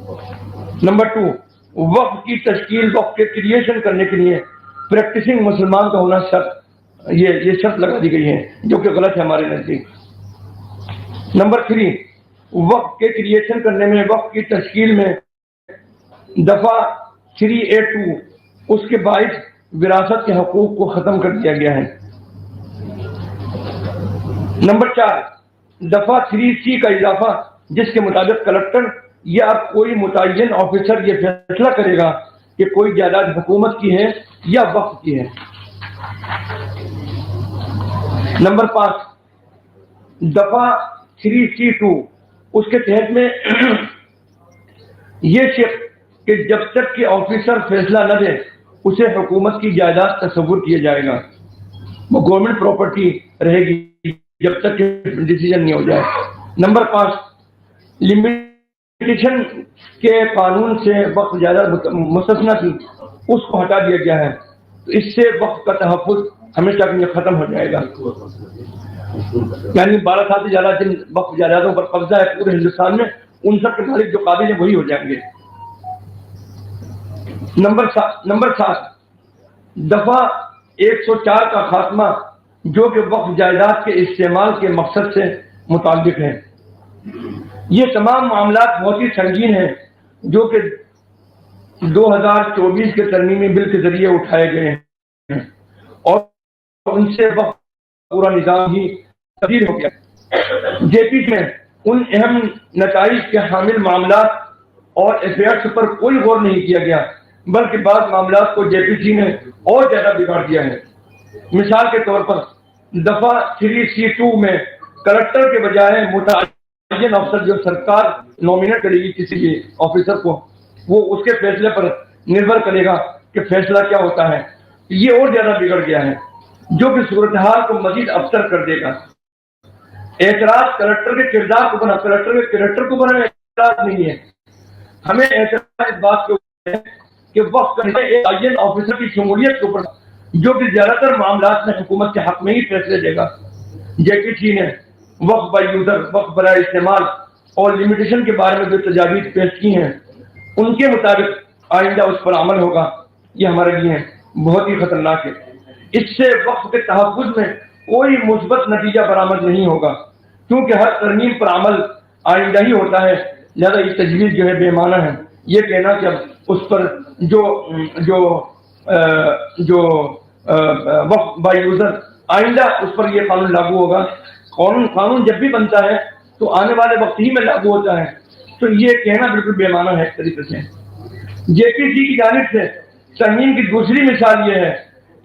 Number 2، وقف کی تشکیل، وقف کے کریشن کرنے کے لیے پریکٹسنگ مسلمان کا ہونا شرط، یہ شرط لگا دی گئی ہے جو کہ غلط ہے ہمارے نزدیک۔ نمبر 3، وقف کے کریشن کرنے میں، وقف کی تشکیل میں دفعہ 3A2 اس کے باعث وراثت کے حقوق کو ختم کر دیا گیا ہے۔ نمبر 4، دفعہ 3C کا اضافہ جس کے مطابق کلکٹر یا کوئی متعین آفیسر یہ فیصلہ کرے گا کہ کوئی جائیداد حکومت کی ہے یا وقف کی ہے۔ نمبر 5، دفعہ 3C2 اس کے تحت میں یہ شرط کہ جب تک کہ آفیسر فیصلہ نہ دے اسے حکومت کی جائیداد تصور کیا جائے گا، وہ گورنمنٹ پراپرٹی رہے گی جب تک کہ ڈیسیژن نہیں ہو جائے۔ نمبر 5، لمیٹیشن کے قانون سے وقف جائیداد مستثنی تھی، اس کو ہٹا دیا گیا ہے، تو اس سے وقف کا تحفظ ہمیشہ کے لیے ختم ہو جائے گا۔ یعنی 12 سال سے زیادہ جن وقف جائیدادوں پر قبضہ ہے پورے ہندوستان میں، ان سب کے مالک جو قابل ہیں وہی ہو جائیں گے۔ نمبر 7، دفعہ 104 کا خاتمہ جو کہ وقف جائیداد کے استعمال کے مقصد سے متعلق ہے۔ یہ تمام معاملات بہت ہی سنگین ہیں جو کہ 2024 کے ترمیمی بل کے ذریعے اٹھائے گئے ہیں اور ان سے وقف پورا نظام ہی تبدیل ہو گیا۔ جے پی میں ان اہم نتائج کے حامل معاملات اور افیئرس پر کوئی غور نہیں کیا گیا، بلکہ بعض معاملات کو جے پی سی نے اور زیادہ بگاڑ دیا ہے۔ مثال کے طور پر دفعہ 3C2 میں کلکٹر کے بجائے متعین افسر جو سرکار نومینیٹ کرے گی کسی بھی آفیسر کو، وہ اس کے فیصلے پر نربھر کرے گا کہ فیصلہ کیا ہوتا ہے۔ یہ اور زیادہ بگڑ گیا ہے جو کہ صورتحال کو مزید ابتر کر دے گا۔ اعتراض کلکٹر کے کردار کو بنا، کلکٹر کے کریکٹر کو بنا اعتراض نہیں ہے، ہمیں اعتراض اس بات کے اوپر ہے کہ وقف کرنے ایک متعین آفیسر کی شمولیت کے اوپر جو کہ زیادہ تر معاملات میں حکومت کے حق میں ہی فیصلے دے گا۔ جے پی سی نے وقف بائی یوزر، وقف برائے استعمال اور لمیٹیشن کے بارے میں جو تجاویز پیش کی ہیں ان کے مطابق آئندہ اس پر عمل ہوگا، یہ ہمارے لیے بہت ہی خطرناک ہے۔ اس سے وقف کے تحفظ میں کوئی مثبت نتیجہ برآمد نہیں ہوگا کیونکہ ہر ترمیم پر عمل آئندہ ہی ہوتا ہے، لہذا یہ تجویز جو ہے بے معنی ہے۔ یہ کہنا کہ اب اس پر جو وقف بائی یوزر آئندہ اس پر یہ قانون لاگو ہوگا، قانون جب بھی بنتا ہے تو آنے والے وقت ہی میں لاگو ہوتا ہے، تو یہ کہنا بالکل بے معنی ہے ایک طریقے سے۔ جے پی سی کی جانب سے ترمیم کی دوسری مثال یہ ہے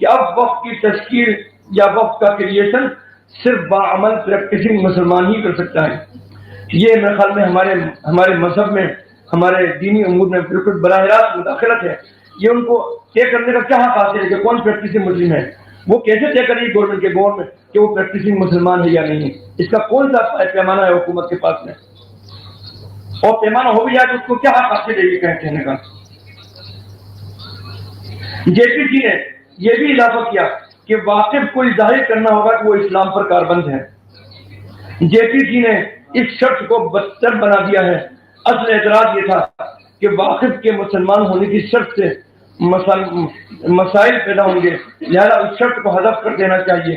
کہ اب وقف کی تشکیل یا وقف کا کریشن صرف باعمل پریکٹسنگ مسلمان ہی کر سکتا ہے۔ یہ میرے خیال میں ہمارے مذہب میں، ہمارے دینی امور میں بالکل براہ راست مداخلت ہے۔ یہ ان کو طے کرنے کا کیا حق حاصل ہے کہ کون پریکٹسنگ مسلم ہے؟ وہ کیسے طے کرے گی گورنمنٹ میں کہ وہ پریکٹسنگ مسلمان ہے یا نہیں ہے؟ اس کا کون سا پیمانہ ہے حکومت کے پاس میں؟ اور پیمانہ ہو بھی جائے تو اس کو کیا حق حاصل ہے یہ کہنے کا؟ جے پی سی نے یہ بھی اضافہ کیا کہ واقف کو ظاہر کرنا ہوگا کہ وہ اسلام پر کاربند ہے۔ جے پی سی نے اس شرط کو بدتر بنا دیا ہے۔ اصل اعتراض یہ تھا کہ واقف کے مسلمان ہونے کی شرط سے مسائل پیدا ہوں گے، لہذا اس شرط کو حذف کر دینا چاہیے۔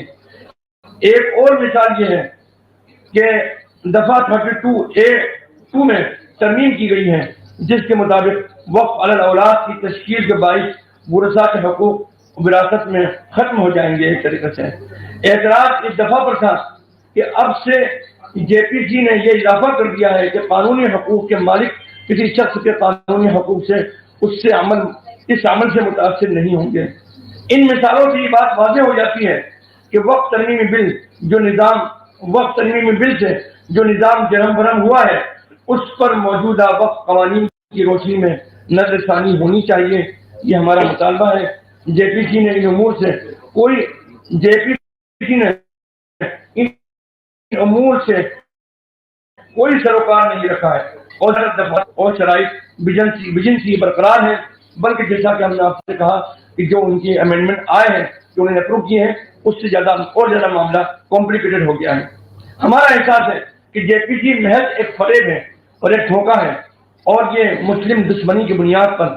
ایک اور مثال یہ ہے کہ دفعہ 32A2 میں ترمیم کی گئی ہے جس کے مطابق وقف علی الاولاد کی تشکیل کے باعث ورثاء کے حقوق وراثت میں ختم ہو جائیں گے۔ ایک طریقے سے اعتراض اس دفعہ پر تھا کہ اب سے جے پی سی نے یہ اضافہ کر دیا ہے کہ قانونی حقوق کے مالک کسی شخص کے قانونی حقوق سے اس عمل سے متاثر نہیں ہوں گے۔ ان مثالوں سے یہ بات واضح ہو جاتی ہے کہ وقف ترمیمی بل سے جو نظام جرم برہم ہوا ہے اس پر موجودہ وقف قوانین کی روشنی میں نظر ثانی ہونی چاہیے، یہ ہمارا مطالبہ ہے۔ جے پی سی نے ان امور سے کوئی سروکار نہیں رکھا ہے اور شرائط بجنسی برقرار ہے، بلکہ جیسا کہ ہم نے آپ سے کہا کہ جو ان کی امینڈمنٹ آئے ہیں جو انہوں نے اپروو کیے ہیں اس سے زیادہ معاملہ کمپلیکیٹڈ ہو گیا ہے۔ ہمارا احساس ہے کہ جے پی سی محض ایک فریب ہے اور ایک دھوکہ ہے اور یہ مسلم دشمنی کی بنیاد پر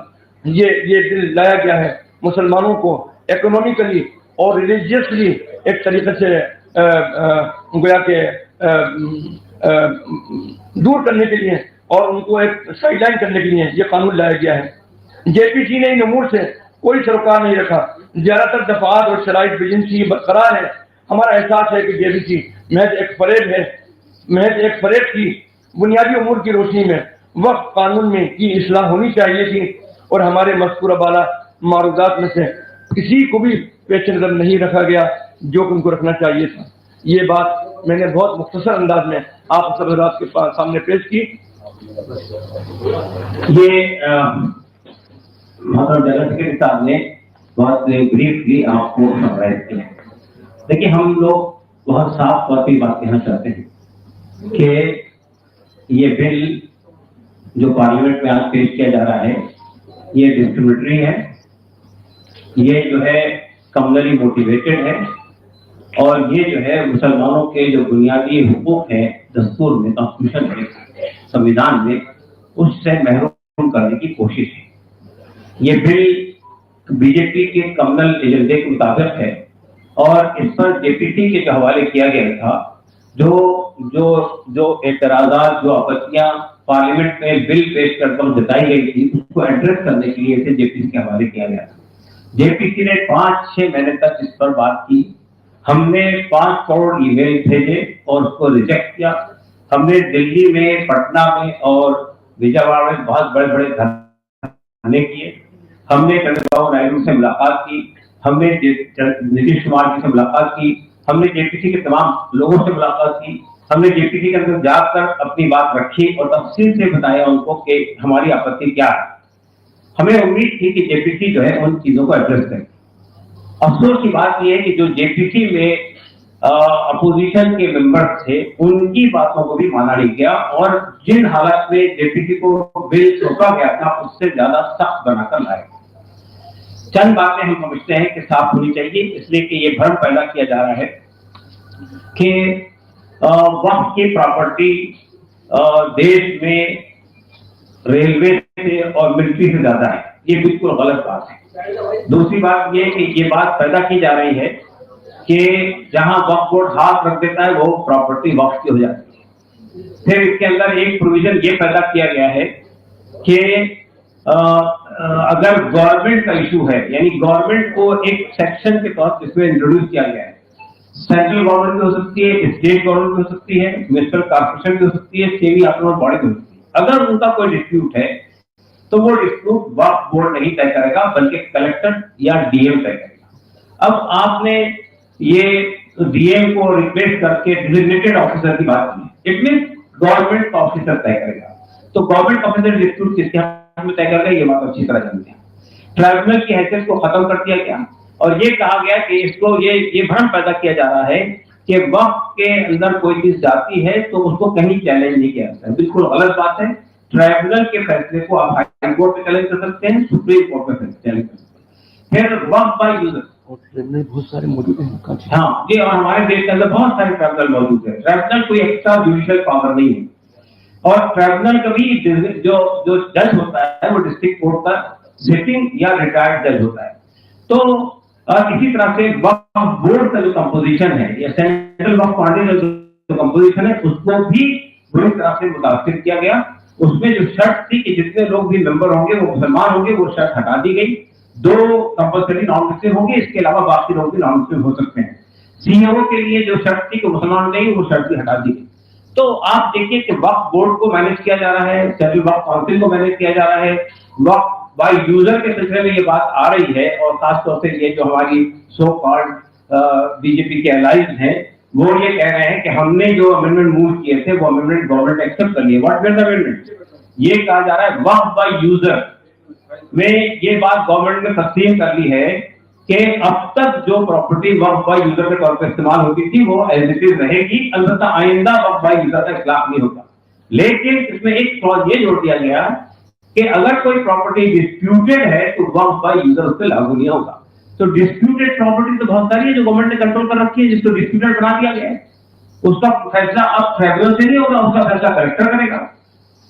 یہ بل لایا گیا ہے. مسلمانوں کو اکنامیکلی اور ریلیجیسلی ایک طریقے سے گویا کہ دور کرنے کے لیے اور ان کو ایک سائڈ لائن کرنے کے لیے یہ قانون لایا گیا ہے. جے پی سی نے ان امور سے کوئی سروکار نہیں رکھا. زیادہ تر دفعات اور شرائط ایجنسی برقرار ہے. ہمارا احساس ہے کہ جے پی سی محض ایک فریب کی بنیادی امور کی روشنی میں وقت قانون میں کی اصلاح ہونی چاہیے تھی اور ہمارے مذکورہ بالا معروضات میں سے کسی کو بھی پیش نظر نہیں رکھا گیا جو کہ ان کو رکھنا چاہیے تھا. یہ بات میں نے بہت مختصر انداز میں آپ سب حضرات کے سامنے پیش کی. یہ سیکرٹری صاحب نے بہت بریفلی آپ کو سمرائز کیا. دیکھیے ہم لوگ بہت صاف طور پہ بات کہنا چاہتے ہیں کہ یہ بل جو پارلیمنٹ میں آج پیش کیا جا رہا ہے یہ ڈسکریمنیٹری ہے, یہ جو ہے کمنلی موٹیویٹڈ ہے اور یہ جو ہے مسلمانوں کے جو بنیادی حقوق ہیں دستور میں, کانسٹیٹیوشن میں, سمویدھان میں, اس سے محروم کرنے کی کوشش ہے. یہ بل بی جے پی کے کمنل ایجنڈے کے مطابق ہے اور اس پر جے پی سی کے جو حوالے کیا گیا تھا جو اعتراضات, جو آپتیاں پارلیمنٹ میں بل پیش کر کر جتائی گئی تھی اس کو ایڈریس کرنے کے لیے اسے جے پی سی کے حوالے کیا گیا تھا. جے پی سی نے 5-6 مہینے تک اس پر بات کی. ہم نے 5 کروڑ ای میل بھیجے اور اس کو ریجیکٹ کیا. ہم نے دلی میں, پٹنہ میں اور وجے میں بہت بڑے بڑے دھرنے کیے. ہم نے چندر بابو نائیڈو سے ملاقات کی, ہم نے نتیش کمار جی سے ملاقات کی, ہم نے جے پی سی کے تمام لوگوں سے ملاقات کی. ہم نے جے پی سی کے اندر جا کر اپنی بات رکھی اور تفصیل سے بتایا ان کو کہ ہماری آپتی کیا ہے. ہمیں امید تھی کہ جے پی سی جو ہے ان چیزوں کو ایڈریس کرے. افسوس کی بات یہ ہے کہ جو جے پی سی میں اپوزیشن کے ممبرز تھے ان کی باتوں کو بھی مانا نہیں گیا اور جن حالات میں جے پی سی کو بل سونپا گیا تھا اس سے زیادہ سخت بنا کر لائے. چند باتیں ہم سمجھتے ہیں کہ صاف ہونی چاہیے, اس لیے کہ یہ بھرم پیدا کیا جا رہا ہے کہ وقف کی پراپرٹی دیش میں ریلوے سے اور ملٹری سے زیادہ ہے. یہ بالکل غلط بات ہے. دوسری بات یہ کہ یہ بات پیدا کی جا رہی ہے کہ جہاں وقف بورڈ ہاتھ رکھ دیتا ہے وہ پراپرٹی وقف کی ہو جاتی ہے. پھر اس کے اندر ایک پروویژن یہ پیدا کیا گیا ہے کہ اگر گورنمنٹ کا ایشو ہے, یعنی گورنمنٹ کو ایک سیکشن کے طور پر اس میں انٹروڈیوس کیا گیا ہے. سینٹرل گورنمنٹ بھی ہو سکتی ہے, اسٹیٹ گورنمنٹ بھی ہو سکتی ہے, میونسپل کارپوریشن بھی ہو سکتی ہے, سیمی آٹونومس باڈی بھی ہو سکتی ہے. اگر ان کا کوئی ڈسپیوٹ ہے تو وہ ڈسپیوٹ وقف بورڈ نہیں طے کرے گا بلکہ کلیکٹر یا ڈی ایم طے کرے گا. اب آپ نے یہ ڈی ایم کو ریپلیس کر کے ڈیزگنیٹڈ آفیسر کی بات کی. اٹ مینس گورنمنٹ کا آفیسر طے کرے گا. تو گورنمنٹ آفیسر ڈسپیوٹ کس کے ہاتھ میں طے کر گا, یہ بات اچھی طرح جانتے ہیں. ٹرائبونل کی حیثیت کو ختم کر دیا گیا اور یہ کہا گیا کہ اس کو یہ بھرم پیدا کیا جا رہا ہے کہ وقف کے اندر کوئی چیز جاتی ہے تو اس کو کہیں چیلنج نہیں کیا جاتا ہے. بالکل غلط بات ہے. ٹرائبونل کے فیصلے کو آپ ہائی کورٹ میں چیلنج کر سکتے ہیں, سپریم کورٹ میں چیلنج کر سکتے ہیں. پھر وقف بائی یوزر بہت سارے موجود ہیں. ہاں جی, اور ہمارے دیش کے اندر بہت سارے ٹرائبونل موجود ہیں. ٹرائبونل کوئی ایکسٹرا جوڈیشل پاور نہیں ہے اور ٹرائبونل کا بھی جو جج ہوتا ہے وہ ڈسٹرکٹ کورٹ کا سٹنگ یا ریٹائرڈ جج ہوتا ہے. تو اسی طرح سے وقف بورڈ کا جو کمپوزیشن ہے یا سینٹرل وقف پارٹی کا جو کمپوزیشن ہے اس کو بھی بری طرح سے متاثر کیا گیا. اس میں جو شرط تھی کہ جتنے لوگ بھی ممبر ہوں گے وہ مسلمان ہوں گے, وہ شرط ہٹا دی گئی. 2 کمپلسری نان مسلم ہوں گے, اس کے علاوہ باقی لوگ بھی نان مسلم ہو سکتے ہیں. سی او کے لیے جو شرط تھی کہ مسلمان نہیں, وہ شرط بھی ہٹا دی گئی. تو آپ دیکھیے کہ وقف بورڈ کو مینج کیا جا رہا ہے, سینٹرل وقف کونسل کو مینج کیا جا رہا ہے. وقف بائی یوزر کے سلسلے میں یہ بات آ رہی ہے اور خاص طور سے یہ جو ہماری سو کالڈ بی جے پی کے الائز ہیں وہ یہ کہہ رہے ہیں کہ ہم نے جو امینڈمنٹ موو کیے تھے وہ امینڈمنٹ گورنمنٹ ایکسپٹ کر لیے. What means amendment? یہ کہا جا رہا ہے وقف بائی یوزر میں یہ بات گورنمنٹ نے تسلیم کر لی ہے کہ اب تک جو پراپرٹی وقف بائی یوزر کے طور پر استعمال ہوتی تھی وہ ایز اٹ از رہے گی, البتہ آئندہ وقف بائی یوزر کا اطلاق نہیں ہوگا. لیکن اس میں ایک کلوز یہ جوڑ دیا گیا کہ اگر کوئی پراپرٹی ڈسپیوٹڈ ہے تو وقف بائی یوزر اس پہ لاگو نہیں ہوگا. تو ڈسپیوٹڈ پراپرٹی تو بہت ساری ہے جو گورنمنٹ نے کنٹرول کر رکھی ہے, جس کو ڈسپیوٹڈ بنا دیا گیا ہے. اس کا فیصلہ اب ٹریبونل سے نہیں ہوگا, اس کا فیصلہ کلیکٹر کرے گا.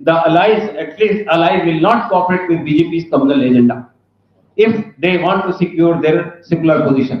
the allies, at least allies, will not cooperate with BJP's communal agenda if they want to secure their secular position.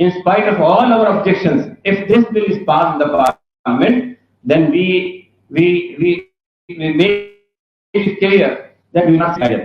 in spite of all our objections, if this bill is passed in the parliament, then we make it clear that we will not support it.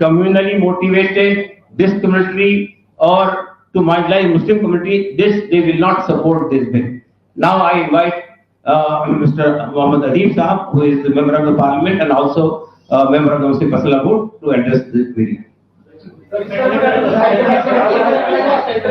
communally motivated, discriminatory, or to marginalize Muslim community, they will not support this bill. Now I invite Mr. Mohammad Adib Sahab, who is a member of the parliament and also a member of the Muslim Personal Board, to address this bill.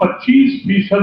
25%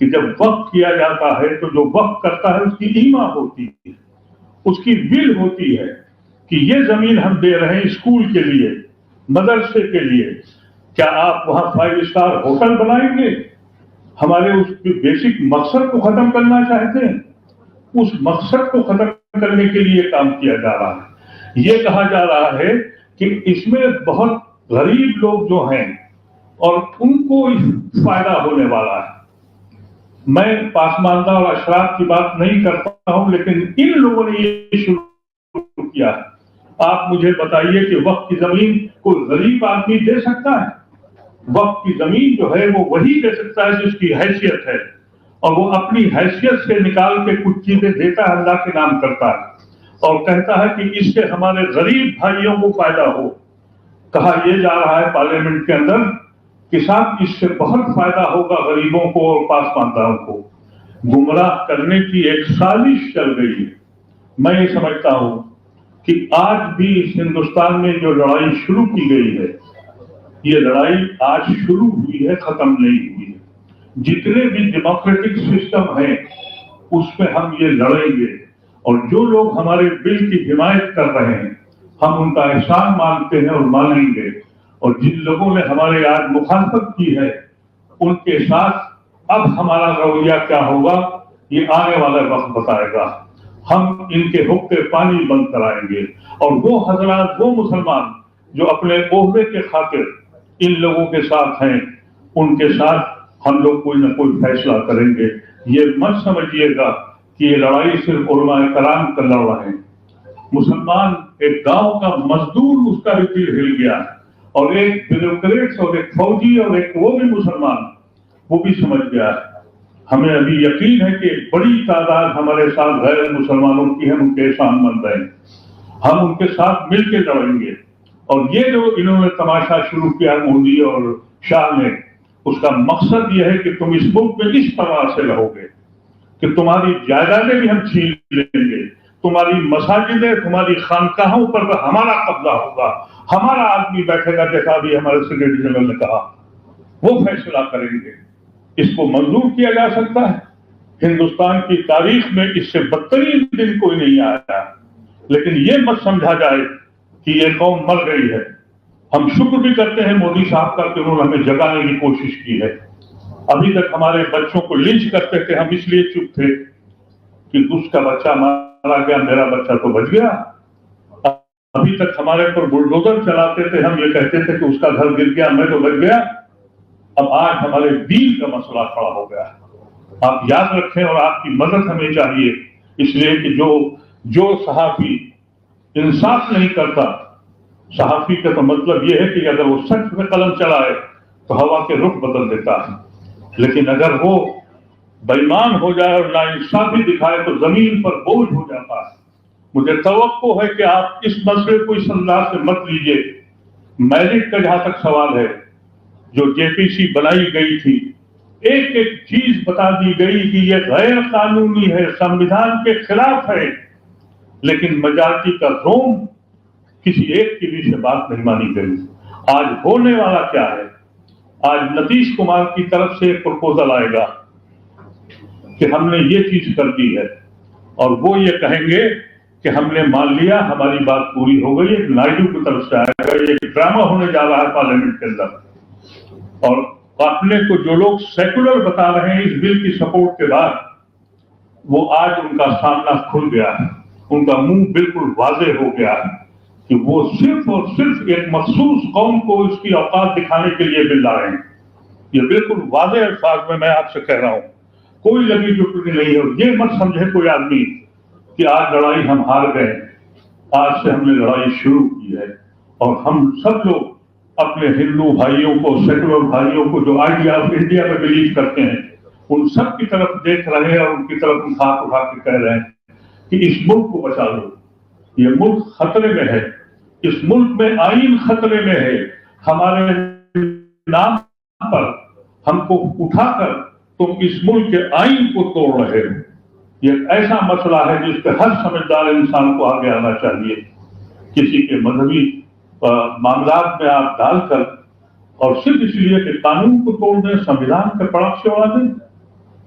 کہ جب وقف کیا جاتا ہے تو جو وقف کرتا ہے اس کی ایما ہوتی ہے، اس کی ول ہوتی ہے کہ یہ زمین ہم دے رہے ہیں اسکول کے لیے، مدرسے کے لیے، کیا آپ وہاں 5 اسٹار ہوٹل بنائیں گے؟ ہمارے اس بیسک مقصد کو ختم کرنا چاہتے ہیں؟ اس مقصد کو ختم کرنے کے لیے کام کیا جا رہا ہے۔ یہ کہا جا رہا ہے کہ اس میں بہت غریب لوگ جو ہیں اور ان کو فائدہ ہونے والا ہے۔ میں پاسماندہ اور اشراف کی بات نہیں کرتا ہوں، لیکن ان لوگوں نے یہ شروع کیا ہے۔ آپ مجھے بتائیے کہ وقف کی زمین کوئی غریب آدمی دے سکتا ہے؟ وقف کی زمین جو ہے وہ وہی دے سکتا ہے جس کی حیثیت ہے، اور وہ اپنی حیثیت سے نکال کے کچھ چیزیں دیتا ہے، اللہ کے نام کرتا ہے اور کہتا ہے کہ اس سے ہمارے غریب بھائیوں کو فائدہ ہو۔ کہا یہ جا رہا ہے پارلیمنٹ کے اندر کہ صاحب اس سے بہت فائدہ ہوگا غریبوں کو اور پاسماندہوں کو۔ گمراہ کرنے کی ایک سازش چل رہی ہے۔ میں یہ سمجھتا ہوں کہ آج بھی اس ہندوستان میں جو لڑائی شروع کی گئی ہے، یہ لڑائی آج شروع ہوئی ہے، ختم نہیں ہوئی ہے۔ جتنے بھی ڈیموکریٹک سسٹم ہیں اس میں ہم یہ لڑیں گے، اور جو لوگ ہمارے بل کی حمایت کر رہے ہیں ہم ان کا احسان مانتے ہیں اور مانیں گے، اور جن لوگوں نے ہمارے آج مخالفت کی ہے ان کے ساتھ اب ہمارا رویہ کیا ہوگا یہ آنے والا وقت بتائے گا۔ ہم ان کے حقے پانی بند کرائیں گے، اور وہ حضرات، وہ مسلمان جو اپنے عہدے کے خاطر ان لوگوں کے ساتھ ہیں، ان کے ساتھ ہم لوگ کوئی نہ کوئی فیصلہ کریں گے۔ یہ مت سمجھیے گا کہ یہ لڑائی صرف علماء کرام کا لڑ رہے ہیں۔ مسلمان ایک گاؤں کا مزدور اس کا بھی دل ہل گیا، اور ایک بیوروکریٹ اور ایک فوجی اور ایک وہ بھی مسلمان، وہ بھی سمجھ گیا ہے۔ ہمیں ابھی یقین ہے کہ ایک بڑی تعداد ہمارے ساتھ غیر مسلمانوں کی، ہم ان کے احسان مند ہیں، ہم ان کے ساتھ مل کے لڑیں گے۔ اور یہ جو انہوں نے تماشا شروع کیا مودی اور شاہ نے، اس کا مقصد یہ ہے کہ تم اس ملک میں اس طرح سے رہو گے کہ تمہاری جائیدادیں بھی ہم چھین لیں گے، تمہاری مساجدیں، تمہاری خانقاہوں پر ہمارا قبضہ ہوگا، ہمارا آدمی بیٹھے گا، جیسا بھی ہمارے سیکرٹری جنرل نے کہا، وہ فیصلہ کریں گے۔ اس کو منظور کیا جا سکتا ہے؟ ہندوستان کی تاریخ میں اس سے بدترین دن کوئی نہیں آیا، لیکن یہ مت سمجھا جائے کہ یہ قوم مر گئی ہے۔ ہم شکر بھی کرتے ہیں مودی صاحب کا کہ انہوں نے ہمیں جگانے کی کوشش کی ہے۔ ابھی تک ہمارے بچوں کو لنچ کرتے تھے، ہم اس لیے چپ تھے کہ اس کا بچہ مارا گیا، میرا بچہ تو بچ گیا۔ ابھی تک ہمارے پر بلڈوزر چلاتے تھے، ہم یہ کہتے تھے کہ اس کا گھر گر گیا، میں تو بچ گیا۔ اب آج ہمارے دین کا مسئلہ کھڑا ہو گیا ہے۔ آپ یاد رکھیں، اور آپ کی مدد ہمیں چاہیے، اس لیے کہ جو صحافی انصاف نہیں کرتا، صحافی کا تو مطلب یہ ہے کہ اگر وہ سچ پہ قلم چلائے تو ہوا کے رخ بدل دیتا ہے، لیکن اگر وہ بے ایمان ہو جائے اور ناانصافی دکھائے تو زمین پر بوجھ ہو جاتا ہے۔ مجھے توقع ہے کہ آپ اس مسئلے کو اس انداز سے مت لیجیے۔ میرٹ کا جہاں تک سوال ہے، جو جے پی سی بنائی گئی تھی، ایک ایک چیز بتا دی گئی کہ یہ غیر قانونی ہے، سنویدھان کے خلاف ہے، لیکن میجارٹی کا روم کسی ایک کی بھی سے بات نہیں مانی گئی۔ آج ہونے والا کیا ہے؟ آج نتیش کمار کی طرف سے ایک پروپوزل آئے گا کہ ہم نے یہ چیز کر دی ہے، اور وہ یہ کہیں گے کہ ہم نے مان لیا، ہماری بات پوری ہو گئی۔ ایک نائیڈو کی طرف سے آئے گا، یہ ڈرامہ ہونے جا رہا ہے پارلیمنٹ کے اندر، اور اپنے کو جو لوگ سیکولر بتا رہے ہیں اس بل کی سپورٹ کے بعد، وہ آج ان کا سامنا کھل گیا ہے، ان کا منہ بالکل واضح ہو گیا ہے کہ وہ صرف اور صرف ایک مخصوص قوم کو اس کی اوقات دکھانے کے لیے بل لا رہے ہیں۔ یہ بالکل واضح الفاظ میں آپ سے کہہ رہا ہوں، کوئی لگی جھپٹی نہیں ہے۔ اور یہ مت سمجھے کوئی آدمی کہ آج لڑائی ہم ہار گئے، آج سے ہم نے لڑائی شروع کی ہے، اور ہم سب لوگ اپنے ہندو بھائیوں کو، سیکولر بھائیوں کو جو آئیڈیا آف انڈیا میں بلیو کرتے ہیں، ان سب کی طرف دیکھ رہے ہیں اور ان کی طرف ہاتھ اٹھا کے کہہ رہے ہیں کہ اس ملک کو بچا لو، یہ ملک خطرے میں ہے، اس ملک میں آئین خطرے میں ہے، ہمارے نام پر ہم کو اٹھا کر تم اس ملک کے آئین کو توڑ رہے ہو۔ یہ ایسا مسئلہ ہے جس پہ ہر سمجھدار انسان کو آگے آنا چاہیے۔ کسی کے مذہبی معاملات میں آپ ڈال کر، اور صرف اس لیے کہ قانون کو توڑ دیں، سنویدھان کے پڑاخ سے اڑا دیں،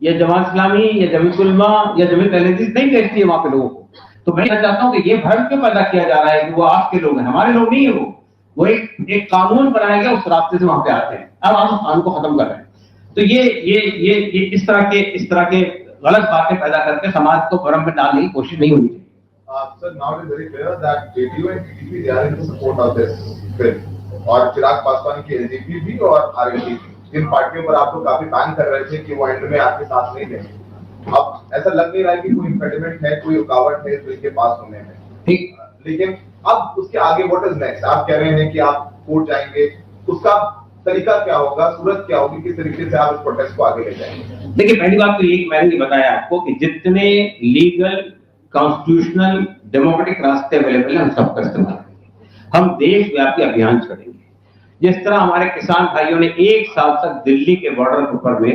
یا جماعت اسلامی یا جمعیت علماء یا جمعیت اہل حدیث نہیں بھیجتی ہے وہاں پہ لوگوں کو. تو میں کہنا چاہتا ہوں کہ یہ بھرم کیوں پیدا کیا جا رہا ہے کہ وہ آپ کے لوگ ہیں؟ ہمارے لوگ نہیں ہیں. وہ ایک قانون بنایا گیا, اس راستے سے وہاں پہ آتے ہیں. اب ہم اس قانون کو ختم کر رہے ہیں. تو یہ اس طرح کے غلط باتیں پیدا کر کے سماج کو بھرم میں ڈالنے کی کوشش نہیں ہونی چاہیے. Sir, now it is very clear that JDU and TDP they are in support of this bill. اور چراغ پاسوان کی LJP بھی اور RLD بھی, جن پارٹیوں پر آپ لوگ کافی بین کر رہے تھے کہ وہ اینڈ میں آپ کے ساتھ نہیں دیں گے, اب ایسا لگ نہیں رہا ہے کہ کوئی امپیڈمنٹ ہے, کوئی رکاوٹ ہے اس بل کے پاس ہونے میں. ٹھیک, لیکن اب اس کے آگے واٹ از نیکسٹ؟ آپ کہہ رہے ہیں کہ آپ کورٹ جائیں گے, اس کا طریقہ کیا ہوگا, صورت کیا ہوگی, کس طریقے سے آپ اس پروٹیسٹ کو آگے لے جائیں گے؟ دیکھیے, پہلی بات تو یہ میں نے بتایا آپ کو کہ جتنے لیگل کانسٹیٹیوشنل ڈیموکریٹک راستے اویلیبل ہیں ہم سب کا استعمال کریں گے. ہم دیش ویاپی ابھیان چلائیں گے. جس طرح ہمارے کسان بھائیوں نے 1 سال تک دلی کے بارڈر کے اوپر میں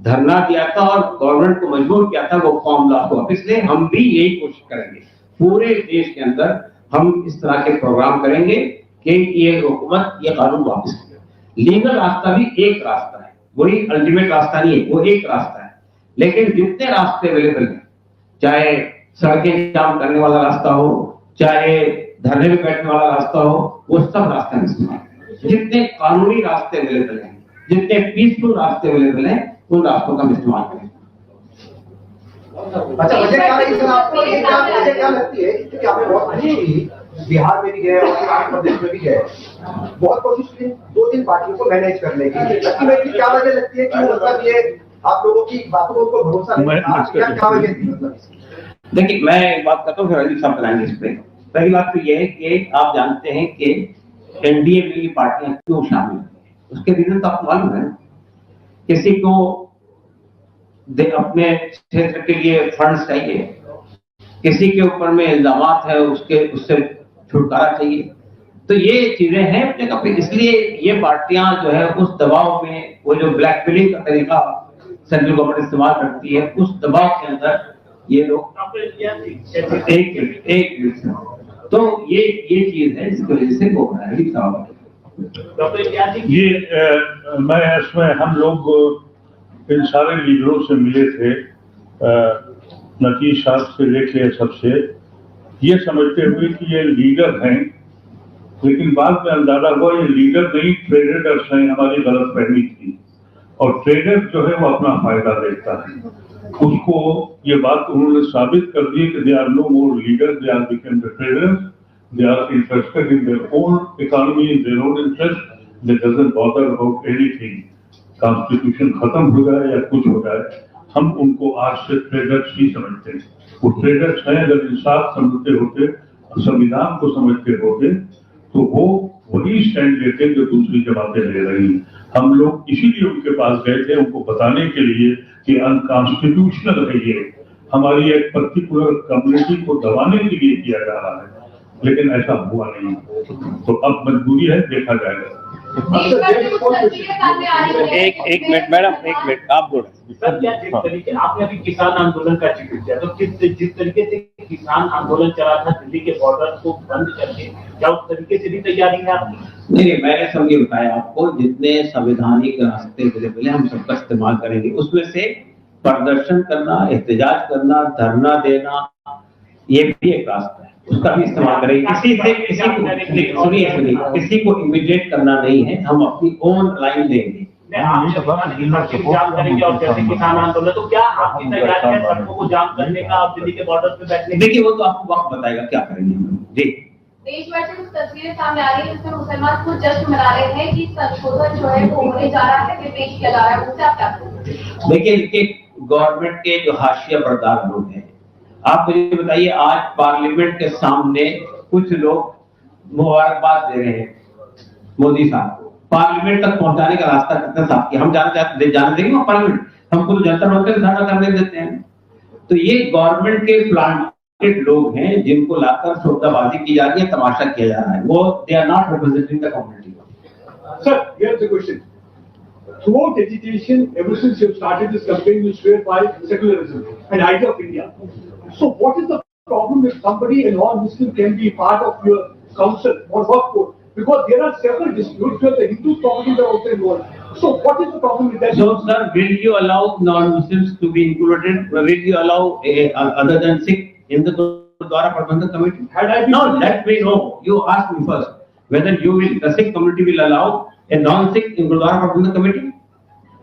دھرنا دیا تھا اور گورنمنٹ کو مجبور کیا تھا وہ فارم لا کو واپس لے, ہم بھی یہی کوشش کریں گے. پورے دیش کے اندر ہم اس طرح کے پروگرام کریں گے کہ یہ حکومت یہ قانون واپس لے. لیگل راستہ بھی ایک راستہ ہے, وہی الٹیمیٹ راستہ نہیں ہے, وہ ایک راستہ ہے. لیکن جتنے راستے اویلیبل ہیں, چاہے سڑکیں جام کرنے والا راستہ ہو, چاہے دھرنے میں بیٹھنے والا راستہ ہو, وہ سب راستے ہم استعمال کریں. جتنے قانونی راستے اویلیبل ہیں, جتنے پیسفل راستے اویلیبل ہیں, ان راستوں کا ہم استعمال کریں. اچھا, مجھے کیا لگتی ہے کہ آپ نے بہت کوشش کی, بہار میں بھی گئے اور آندھرا پردیش میں بھی گئے, بہت کوشش کی 2-3 پارٹیوں کو مینیج کرنے کی. الٹیمیٹلی کیا وجہ لگتی ہے کہ مطلب یہ آپ لوگوں کی باتوں کو بھروسہ نہیں تھا, کیا وجہ تھی مطلب؟ دیکھیے, میں ایک بات کرتا ہوں, پھر علی صاحب بتائیں گے اس پہ. پہلی بات تو یہ ہے کہ آپ جانتے ہیں کہ این ڈی اے میں یہ پارٹیاں کیوں شامل ہیں, اس کے ریزن تو آپ کو معلوم ہے. کسی کو اپنے چھیتر کے لیے فنڈز چاہیے, کسی کے اوپر میں الزامات ہے, اس سے چھٹکارا چاہیے. تو یہ چیزیں ہیں اپنے کپڑے. اس لیے یہ پارٹیاں جو ہے اس دباؤ میں, وہ جو بلیک میلنگ کا طریقہ سینٹرل گورنمنٹ استعمال کرتی ہے, اس دباؤ کے اندر یہ لوگ ایک تو یہ چیز ہے جس کی وجہ سے وہ یہ میں اس میں ہم لوگ ان سارے لیڈروں سے ملے تھے, نتیج صاحب سے لے کے سب سے, یہ سمجھتے ہوئے کہ یہ لیڈر ہیں, لیکن بعد میں اندازہ ہوا یہ لیڈر نہیں, ٹریڈرز ہیں. ہماری غلط فہمی تھی, اور ٹریڈر جو ہے وہ اپنا فائدہ دیکھتا ہے. اس کو یہ بات انہوں نے ثابت کر دی کہ they are no more leaders, they are become the traders, they are interested in their own economy, in their own interest, they doesn't bother about anything. Constitution ختم ہو جائے یا کچھ ہو جائے, ہم ان کو آج سے ٹریڈرز ہی سمجھتے ہیں. وہ ٹریڈرز ہیں, اگر انصاف سمجھتے ہوتے, سنویدھان کو سمجھتے ہوتے, تو وہ وہی اسٹینڈ لیتے جو دوسری جماعتیں لے رہی ہیں. ہم لوگ اسی لیے ان کے پاس گئے تھے, ان کو بتانے کے لیے کہ انکانسٹیٹیوشنل ہے, یہ ہماری ایک پرٹیکولر کمیونٹی کو دبانے کے لیے کیا جا رہا ہے. لیکن ایسا ہوا نہیں, تو اب مجبوری ہے, دیکھا جائے گا. ایک منٹ میڈم, ایک منٹ آپ بولیں. جس طریقے آپ نے ابھی کسان آندولن کا ذکر کیا, تو جس طریقے سے کسان آندولن چلا تھا دلی کے بارڈر کو بند کر کے, کیا اس طریقے سے بھی تیاری ہے آپ کی؟ نہیں, میں نے سب یہ بتایا آپ کو, جتنے سنویدھانک راستے اویلیبل ہیں ہم سب کا استعمال کریں گے. اس میں سے پردرشن کرنا, احتجاج کرنا, دھرنا دینا, یہ بھی ایک راستہ ہے, اس کا بھی استعمال کریں گے. کسی کو امیڈیٹ کرنا نہیں ہے, ہم اپنی اون لائن لیں گے. جام کریں گے, اور جیسے کسان آندولن, تو کیا آپ کی تیاری ہے سڑکوں کو جام کرنے کا, آپ دلی کے بارڈر پہ بیٹھنے کا؟ دیکھیے, وہ تو آپ کو وقت بتائے گا کیا کریں گے. جی, دیش بھر سے کچھ تصویریں سامنے آ رہی ہیں جس میں مسلمان خود جشن منا رہے ہیں کہ سنشودھن جو ہے وہ ہونے جا رہا ہے, پیش کیا جا رہا ہے, اس سے آپ کیا کہیں گے؟ دیکھیے, گورنمنٹ کے جو حاشیہ بردار لوگ ہیں, آپ مجھے بتائیے, آج پارلیمنٹ کے سامنے کچھ لوگ مبارکباد دے رہے ہیں مودی صاحب کو. پارلیمنٹ تک پہنچانے کا راستہ کتنا صاف کیا, ہم جانے دیں گے پارلیمنٹ, ہم کو جنتر منتر دھرنا کرنے دیتے ہیں. تو یہ گورنمنٹ کے پلانٹڈ لوگ ہیں جن کو لا کر سودا بازی کی جا رہی ہے, تماشا کیا جا رہا ہے. وہ they are not representing the community. Sir, here's the question. Throughout agitation, ever since you started this campaign, you swear by secularism and idea of India. So what is the problem if somebody, a non-Muslim, can be part of your council or work for? Because there are several disputes where the Hindu properties are also involved. So what is the problem with that? So, sir, will you allow non-Muslims to be included? Will you allow other than Sikh in the Gurdwara Prabandhak Committee? Had I been- No, that way no. You ask me first whether the Sikh community will allow a non-Sikh in Gurdwara Prabandhak Committee.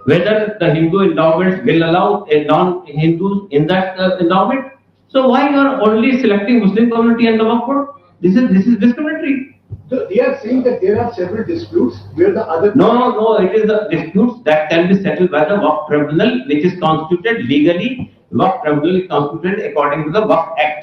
Whether the Hindu endowments will allow a non-Hindus in that endowment. So why you are only selecting Muslim community and the Waqf board? This is discriminatory. So they are saying that there are several disputes where the other. No, it is the disputes that can be settled by the Waqf Tribunal, which is constituted legally. Waqf Tribunal is constituted according to the Waqf Act.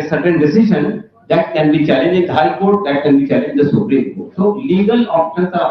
a certain decision that can be challenged in the high court, that can be challenged in the supreme court. So legal options are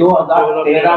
2013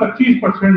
25%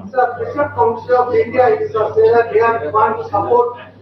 Sir, Christian Council of India is saying that they are going to support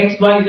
XYZ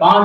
5